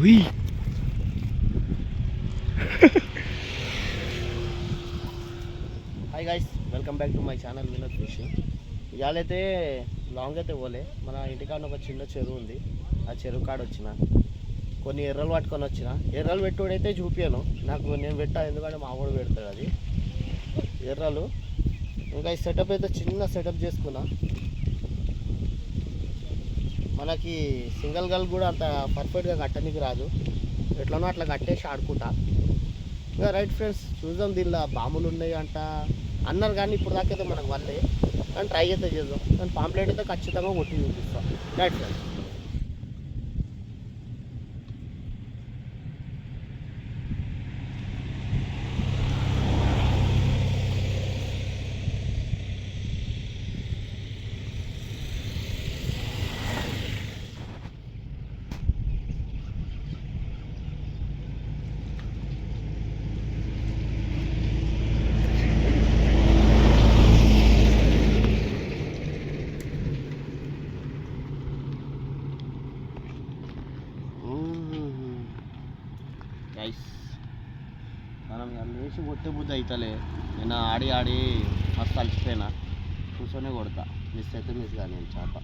हुई hi guys, welcome back to my channel Vinod fishing. ఇవాళైతే long అయితే పోలే. మన ఇంటికాడ ఒక చిన్న చెరువు ఉంది. ఆ చెరువు కాడ వచ్చిన కొన్ని ఎర్రలు పట్టుకొని వచ్చిన. ఎర్రలు పెట్టుడైతే చూపాను, నాకు నేను పెట్టా, ఎందుకంటే మా వాడు పెడతాడు అది ఎర్రలు. ఇంకా ఈ సెటప్ అయితే చిన్న సెటప్ చేసుకున్నా. మనకి సింగిల్ గల్ కూడా అంత పర్ఫెక్ట్గా కట్టడానికి రాదు, ఎట్లనో అట్లా కట్టేసి ఆడుకుంటా. ఇంకా రైట్ ఫ్రెండ్స్, చూద్దాం. దీనిలో బాంబులు ఉన్నాయి అంట అన్నారు, కానీ ఇప్పుడు దాకైతే మనకు వాళ్ళే. కానీ ట్రై అయితే చేద్దాం. కానీ పాంప్లెట్ అయితే ఖచ్చితంగా కొట్టి చూపిస్తాం. Right friends. గైస్, మనం లేచి కొట్టే బుద్ధి అవుతలే. నేను ఆడి ఆడి మస్తు అలసిపోయినా. కూర్చొనే కొడతా, మిస్ అయితే మిస్ కానీ నేను చేప.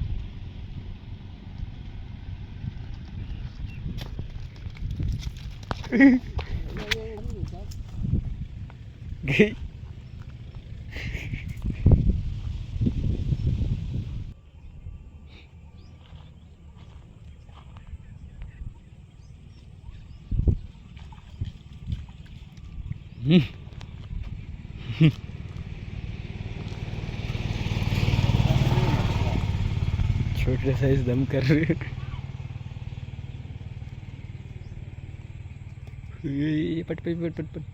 छोटे साइज दम कर रहे. पट पट पट पट पट.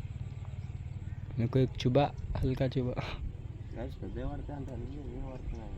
मेरे को एक चुबा, हल्का चुबा. గైస్ పెద్ద పడితే అంటే అన్నీ పడుతున్నాయి.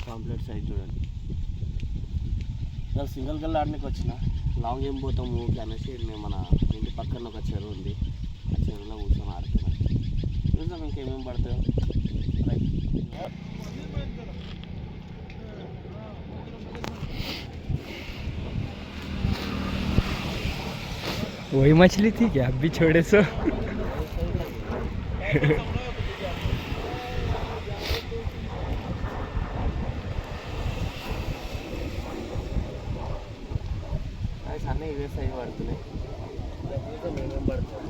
పాంప్లెట్ సైజ్ చూడండి. ఇలా సింగిల్ గల్ ఆడడానికి వచ్చిన. లాంగ్ ఏం పోతాం ఊరికి అనేసి మేము మన ఇంటి పక్కన ఒక చెరువు ఉంది, ఆ చెరువులో కూర్చొని ఆడుతున్నాం. చూద్దాం ఇంకేమేమి పడతాయో. वही मछली थी क्या? अब भी छोड़े सो. అన్నీ ఇవే సైజ్ పడుతున్నాయి. మేమేం పడతాం.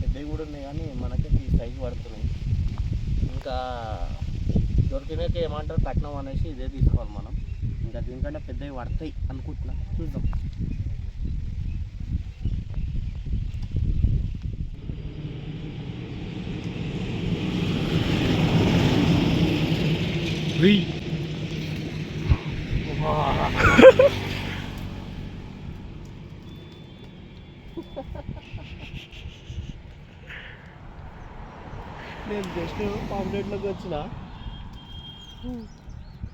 పెద్దవి కూడా ఉన్నాయి, కానీ మనకైతే ఈ సైజు పడుతున్నాయి. ఇంకా దొరికినాక ఏమంటారు కట్నం అనేసి ఇదే తీసుకోవాలి మనం. ఇంకా దీనికంటే పెద్దవి పడతాయి అనుకుంటున్నా, చూద్దాం. నేను జస్ట్ పాంప్లెట్లోకి వచ్చిన.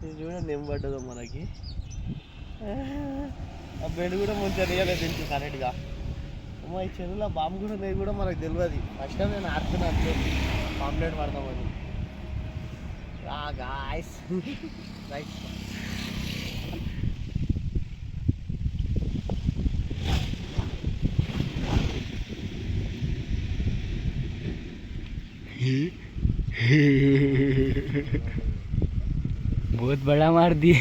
ఇది చూడండి ఏం పడ్డదో మనకి. ఆ బెడ్ కూడా మంచిగా రియలేదు ఇంటి కరెక్ట్గా. అమ్మ, ఈ చెరువులో బాంబు కూడా అనేది కూడా మనకు తెలియదు. ఫస్ట్ టైం నేను ఆడుతున్నా అంతే, పాంప్లెట్ పడతామని. Guys right. बहुत बड़ा मार दिए.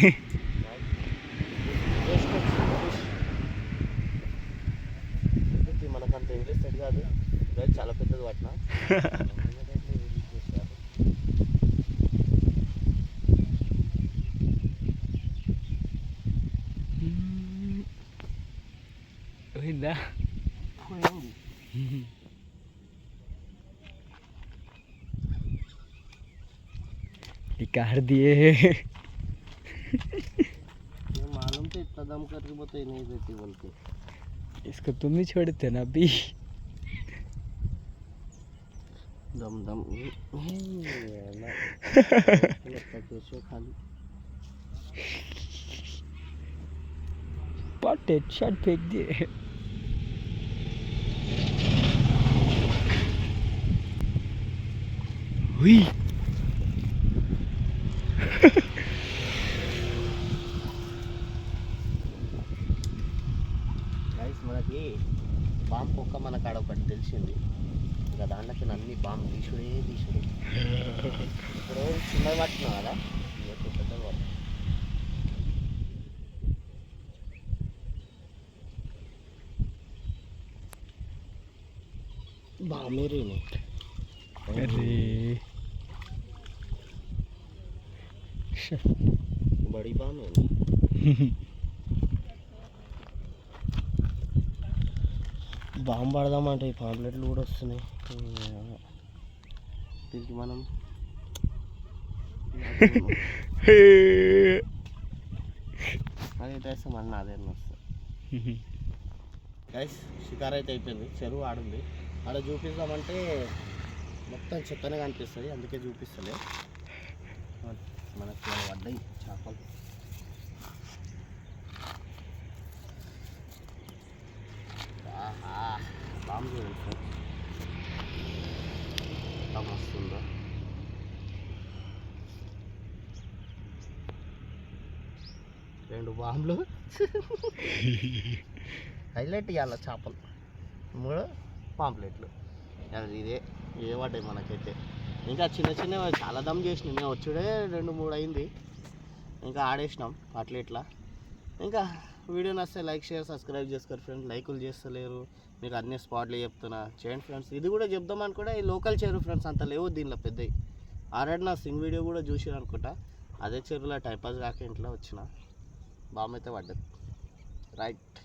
మనకంత ఇంగ్లీష్ సెట్ కాదు, చాలా పెద్దది పట్టిన. పోయిందా పోయింది. निकाल दिए ये मालूम तो इतना दम करके बताई नहीं देती बोल के. इसको तुम ही छोड़ते ना अभी दम दम खाली पॉटेड शॉट फेंक दिए हुई గైస్ మనకి బాంబు పొక్క మన కాడ ఒకటి తెలిసింది. ఇక దాంట్లోకి అన్ని బాంబు తీసుడే ఇప్పుడు చిన్నది పట్టినా కదా ఇప్పుడు పెద్దగా పట్టు. బాంబేరీ अरे బడి బాంబు బాంబు పడదామంటే ఈ పాంప్లెట్లు కూడా వస్తున్నాయి. దీనికి మనం అదే వేస్తాం అన్న అదే వస్తుంది. గైస్ షికార్ అయితే అయిపోయింది. చెరువు ఆడుంది. ఆడ చూపిస్తామంటే మొత్తం చెత్తనే కనిపిస్తుంది, అందుకే చూపిస్తలే. మనకి పడ్డాయి చేపలు. బాంబు చూడండి సార్, ఎంత మస్తుందో. రెండు బాంబులు హైలైట్ ఇవ్వాలి చేపలు, 3 పాంప్లెట్లు. ఇదే పడ్డాయి మనకైతే. ఇంకా చిన్న చిన్నవి చాలా దమ్ చేసినాం మేము, వచ్చుడే 2-3 అయింది. ఇంకా ఆడేసినాం అట్లా ఇట్లా. ఇంకా వీడియో నచ్చితే లైక్ షేర్ సబ్స్క్రైబ్ చేసుకోరు ఫ్రెండ్స్. లైకులు చేస్తలేరు, మీకు అన్ని స్పాట్లు చెప్తున్నా చేయండి ఫ్రెండ్స్. ఇది కూడా చెప్దామని కూడా ఈ లోకల్ చెరువు ఫ్రెండ్స్, అంత లేవు దీనిలో పెద్దవి. ఆల్రెడీ నా సింగ్ వీడియో కూడా చూసారు అనుకుంటా. అదే చెరువులో టైంపాస్ కాక ఇంట్లో వచ్చిన బాంబు అయితే పడ్డది. రైట్.